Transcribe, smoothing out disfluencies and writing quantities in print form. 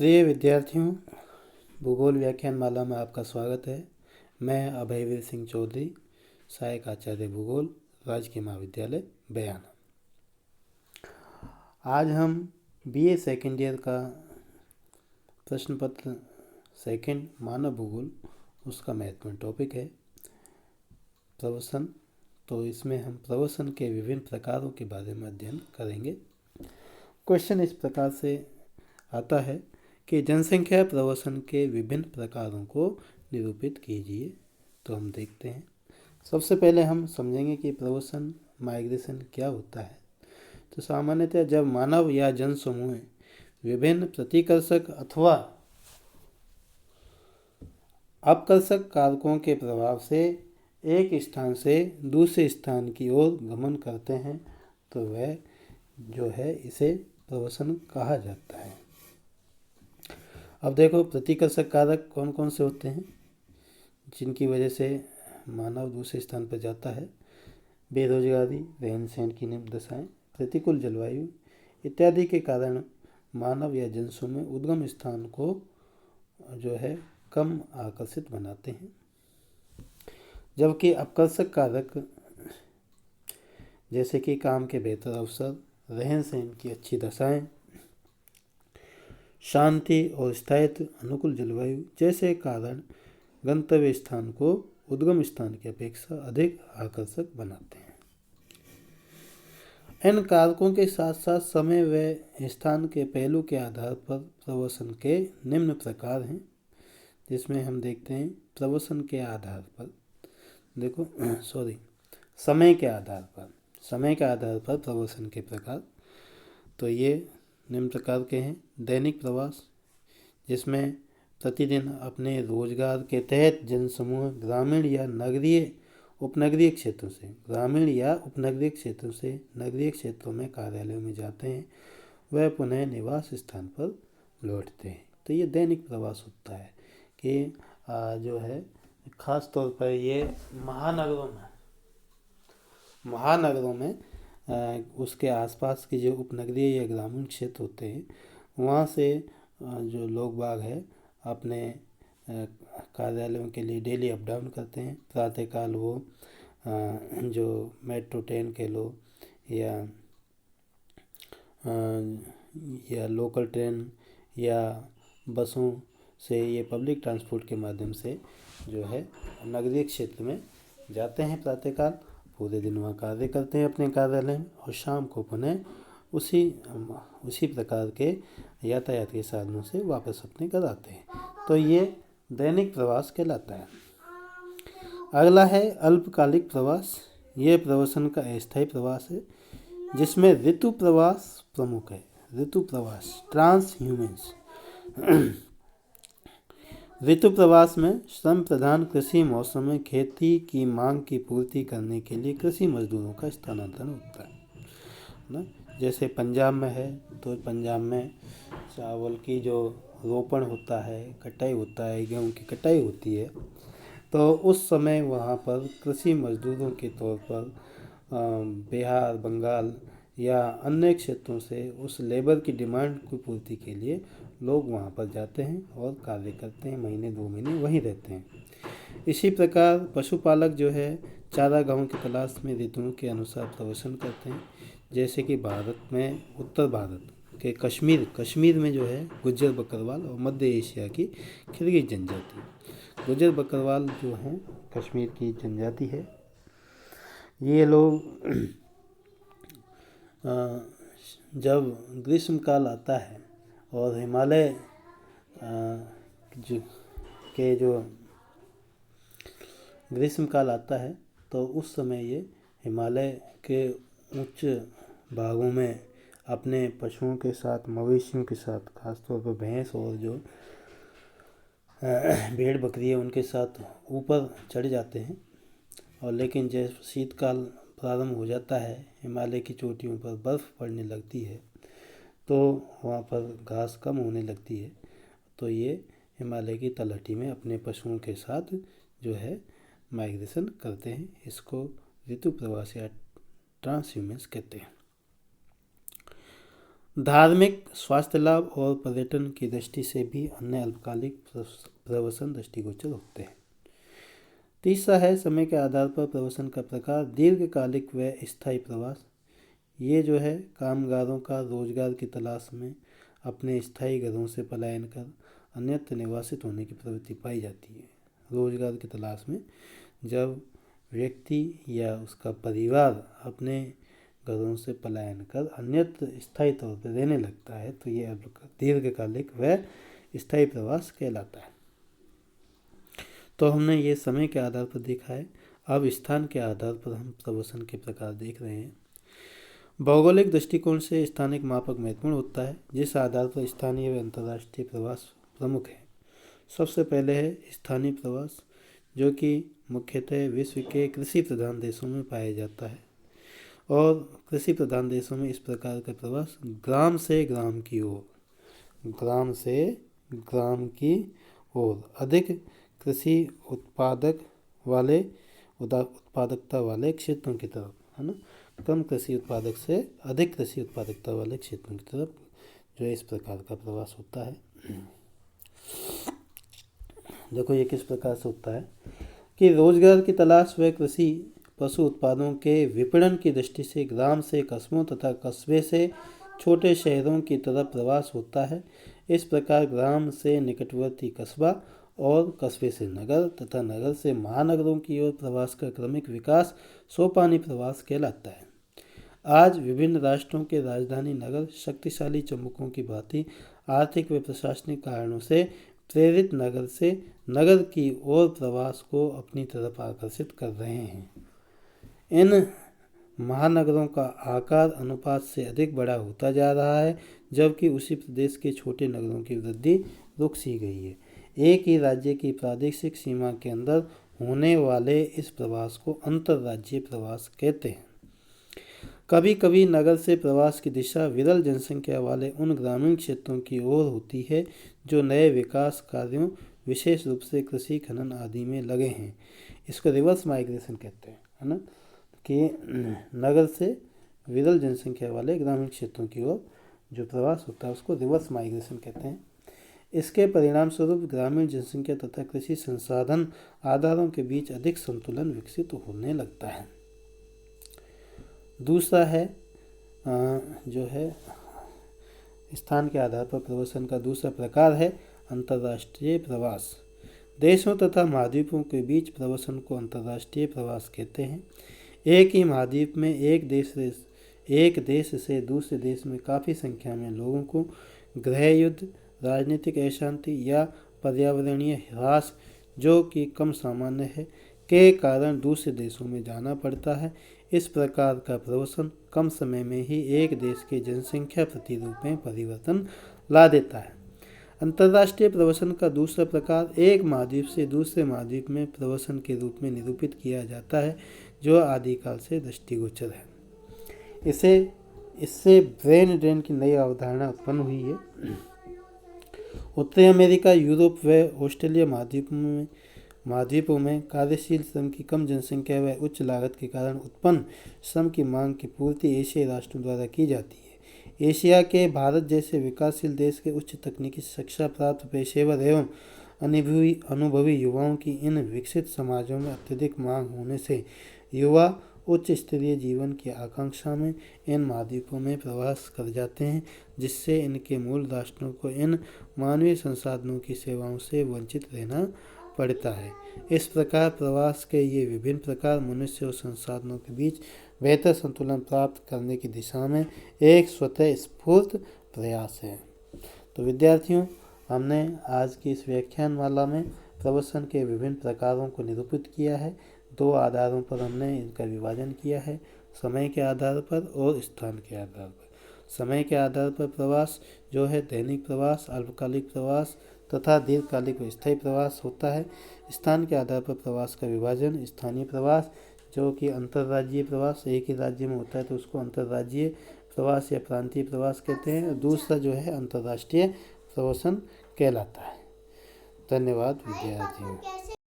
प्रिय विद्यार्थियों, भूगोल व्याख्यान माला में आपका स्वागत है। मैं अभयवीर सिंह चौधरी, सहायक आचार्य भूगोल, राजकीय महाविद्यालय बयाना। आज हम बीए सेकेंड ईयर का प्रश्न पत्र सेकेंड मानव भूगोल, उसका महत्वपूर्ण टॉपिक है प्रवसन। तो इसमें हम प्रवसन के विभिन्न प्रकारों के बारे में अध्ययन करेंगे। क्वेश्चन इस प्रकार से आता है कि जनसंख्या प्रवसन के विभिन्न प्रकारों को निरूपित कीजिए। तो हम देखते हैं। सबसे पहले हम समझेंगे कि प्रवसन माइग्रेशन क्या होता है। तो सामान्यतः जब मानव या जन समूह विभिन्न प्रतिकर्षक अथवा अपकर्षक कारकों के प्रभाव से एक स्थान से दूसरे स्थान की ओर गमन करते हैं तो वह जो है इसे प्रवसन कहा जाता है। अब देखो, प्रतिकर्षक कारक कौन कौन से होते हैं जिनकी वजह से मानव दूसरे स्थान पर जाता है। बेरोजगारी, रहन सहन की निम्न दशाएं, प्रतिकूल जलवायु इत्यादि के कारण मानव या जनसमूह में उद्गम स्थान को जो है कम आकर्षित बनाते हैं। जबकि अपकर्षक कारक जैसे कि काम के बेहतर अवसर, रहन सहन की अच्छी दशाएं, शांति और स्थायित्व, अनुकूल जलवायु जैसे कारण गंतव्य स्थान को उद्गम स्थान की अपेक्षा अधिक आकर्षक बनाते हैं। इन कारकों के साथ साथ समय व स्थान के पहलू के आधार पर प्रवसन के निम्न प्रकार हैं, जिसमें हम देखते हैं प्रवसन के आधार पर समय के आधार पर प्रवसन के प्रकार। तो ये निम्न प्रकार के हैं। दैनिक प्रवास, जिसमें प्रतिदिन अपने रोजगार के तहत जनसमूह ग्रामीण या उपनगरीय क्षेत्रों से नगरीय क्षेत्रों में कार्यालयों में जाते हैं, वह पुनः निवास स्थान पर लौटते हैं। तो ये दैनिक प्रवास होता है कि जो है खास तौर पर ये महानगरों में उसके आसपास के जो उपनगरीय या ग्रामीण क्षेत्र होते हैं वहाँ से जो लोग बाग है अपने कार्यालयों के लिए डेली अप डाउन करते हैं। प्रातःकाल वो जो मेट्रो ट्रेन के लो या लोकल ट्रेन या बसों से, ये पब्लिक ट्रांसपोर्ट के माध्यम से जो है नगरीय क्षेत्र में जाते हैं। प्रातःकाल पूरे दिन वहाँ कार्य करते हैं अपने कार्यालय में और शाम को पुनः उसी प्रकार के यातायात के साधनों से वापस अपने घर आते हैं। तो ये दैनिक प्रवास कहलाता है। अगला है अल्पकालिक प्रवास। यह प्रवसन का अस्थायी प्रवास है जिसमें ऋतु प्रवास प्रमुख है। ऋतु प्रवास, ट्रांसह्यूमेंस। ऋतु प्रवास में श्रम प्रधान कृषि मौसम में खेती की मांग की पूर्ति करने के लिए कृषि मजदूरों का स्थानांतरण होता है ना। जैसे पंजाब में है तो पंजाब में चावल की जो रोपण होता है, कटाई होता है, गेहूँ की कटाई होती है, तो उस समय वहाँ पर कृषि मजदूरों के तौर पर बिहार, बंगाल या अन्य क्षेत्रों से उस लेबर की डिमांड की पूर्ति के लिए लोग वहाँ पर जाते हैं और कार्य करते हैं, महीने 2 महीने वहीं रहते हैं। इसी प्रकार पशुपालक जो है चारागाहों की तलाश में ऋतुओं के अनुसार प्रवसन करते हैं। जैसे कि भारत में, उत्तर भारत के कश्मीर में जो है गुज्जर बकरवाल और मध्य एशिया की किलगित जनजाति। गुज्जर बकरवाल जो हैं कश्मीर की जनजाति है। ये लोग जब ग्रीष्म काल आता है और हिमालय जो ग्रीष्म काल आता है तो उस समय ये हिमालय के उच्च भागों में अपने पशुओं के साथ, मवेशियों के साथ, खासतौर पर भैंस और जो भेड़ बकरी है उनके साथ ऊपर चढ़ जाते हैं। और लेकिन जैसे शीतकाल प्रारंभ हो जाता है, हिमालय की चोटियों पर बर्फ़ पड़ने लगती है तो वहाँ पर घास कम होने लगती है, तो ये हिमालय की तलहटी में अपने पशुओं के साथ जो है माइग्रेशन करते हैं। इसको ऋतु प्रवास या ट्रांसह्यूमेंस कहते हैं। धार्मिक, स्वास्थ्य लाभ और पर्यटन की दृष्टि से भी अन्य अल्पकालिक प्रवसन दृष्टिगोचर होते हैं। तीसरा है समय के आधार पर प्रवसन का प्रकार, दीर्घकालिक व स्थायी प्रवास। ये जो है कामगारों का रोजगार की तलाश में अपने स्थायी घरों से पलायन कर अन्यत्र निवासित होने की प्रवृत्ति पाई जाती है। रोजगार की तलाश में जब व्यक्ति या उसका परिवार अपने घरों से पलायन कर अन्यत्र स्थायी तौर पर रहने लगता है तो ये दीर्घकालिक व स्थायी प्रवास कहलाता है। तो हमने ये समय के आधार पर देखा है। अब स्थान के आधार पर हम प्रवसन के प्रकार देख रहे हैं। भौगोलिक दृष्टिकोण से स्थानिक मापक महत्वपूर्ण होता है, जिस आधार पर स्थानीय व अंतर्राष्ट्रीय प्रवास प्रमुख है। सबसे पहले है स्थानीय प्रवास, जो कि मुख्यतः विश्व के कृषि प्रधान देशों में पाया जाता है। और कृषि प्रधान देशों में इस प्रकार का प्रवास ग्राम से ग्राम की ओर, ग्राम से ग्राम की ओर अधिक कृषि उत्पादकता वाले क्षेत्रों की तरफ, है ना, कम कृषि उत्पादक से अधिक कृषि उत्पादकता वाले क्षेत्रों की तरफ जो है इस प्रकार का प्रवास होता है। देखो ये किस प्रकार से होता है कि रोजगार की तलाश व कृषि पशु उत्पादों के विपणन की दृष्टि से ग्राम से कस्बों तथा कस्बे से छोटे शहरों की तरफ प्रवास होता है। इस प्रकार ग्राम से निकटवर्ती कस्बा और कस्बे से नगर तथा नगर से महानगरों की ओर प्रवास का क्रमिक विकास सोपानी प्रवास कहलाता है। आज विभिन्न राष्ट्रों के राजधानी नगर शक्तिशाली चुंबकों की भांति आर्थिक व प्रशासनिक कारणों से प्रेरित नगर से नगर की ओर प्रवास को अपनी तरफ आकर्षित कर रहे हैं। इन महानगरों का आकार अनुपात से अधिक बड़ा होता जा रहा है, जबकि उसी प्रदेश के छोटे नगरों की वृद्धि रुक सी गई है। एक ही राज्य की प्रादेशिक सीमा के अंदर होने वाले इस प्रवास को अंतर्राज्यीय प्रवास कहते हैं। कभी कभी नगर से प्रवास की दिशा विरल जनसंख्या वाले उन ग्रामीण क्षेत्रों की ओर होती है जो नए विकास कार्यों, विशेष रूप से कृषि, खनन आदि में लगे हैं। इसको रिवर्स माइग्रेशन कहते हैं, है ना, कि नगर से विरल जनसंख्या वाले ग्रामीण क्षेत्रों की ओर जो प्रवास होता है उसको रिवर्स माइग्रेशन कहते हैं। इसके परिणाम स्वरूप ग्रामीण जनसंख्या तथा कृषि संसाधन आधारों के बीच अधिक संतुलन विकसित होने लगता है। दूसरा है जो है स्थान के आधार पर प्रवसन का दूसरा प्रकार है अंतर्राष्ट्रीय प्रवास। देशों तथा महाद्वीपों के बीच प्रवसन को अंतर्राष्ट्रीय प्रवास कहते हैं। एक ही महाद्वीप में एक देश से दूसरे देश में काफ़ी संख्या में लोगों को गृह युद्ध, राजनीतिक अशांति या पर्यावरणीय ह्रास, जो कि कम सामान्य है, के कारण दूसरे देशों में जाना पड़ता है। इस प्रकार का प्रवसन कम समय में ही एक देश के जनसंख्या प्रतिरूप में परिवर्तन ला देता है। अंतर्राष्ट्रीय प्रवसन का दूसरा प्रकार एक महाद्वीप से दूसरे महाद्वीप में प्रवसन के रूप में निरूपित किया जाता है, जो आदिकाल से दृष्टिगोचर है। इससे ब्रेन ड्रेन की नई अवधारणा उत्पन्न हुई है। उत्तरी अमेरिका, यूरोप व ऑस्ट्रेलिया महाद्वीपों में कार्यशील श्रम की कम जनसंख्या व उच्च लागत के कारण उत्पन्न श्रम की मांग की पूर्ति एशियाई राष्ट्रों द्वारा की जाती है। एशिया के भारत जैसे विकासशील देश के उच्च तकनीकी शिक्षा प्राप्त पेशेवर एवं अनुभवी युवाओं की इन विकसित समाजों में अत्यधिक मांग होने से युवा उच्च स्तरीय जीवन की आकांक्षा में इन महाद्वीपों में प्रवास कर जाते हैं, जिससे इनके मूल राष्ट्रों को इन मानवीय संसाधनों की सेवाओं से वंचित रहना पड़ता है। इस प्रकार प्रवास के ये विभिन्न प्रकार मनुष्य और संसाधनों के बीच बेहतर संतुलन प्राप्त करने की दिशा में एक स्वतः स्फूर्त प्रयास है। तो विद्यार्थियों, हमने आज की इस व्याख्यानमाला में प्रवसन के विभिन्न प्रकारों को निरूपित किया है। दो आधारों पर हमने इनका विभाजन किया है, समय के आधार पर और स्थान के आधार पर। समय के आधार पर प्रवास जो है दैनिक प्रवास, अल्पकालिक प्रवास तथा दीर्घकालिक व स्थायी प्रवास होता है। स्थान के आधार पर प्रवास का विभाजन स्थानीय प्रवास, जो कि अंतर्राज्यीय प्रवास, एक ही राज्य में होता है तो उसको अंतर्राज्यीय प्रवास या प्रांतीय प्रवास कहते हैं। दूसरा जो है अंतर्राष्ट्रीय प्रवसन कहलाता है। धन्यवाद विद्यार्थियों।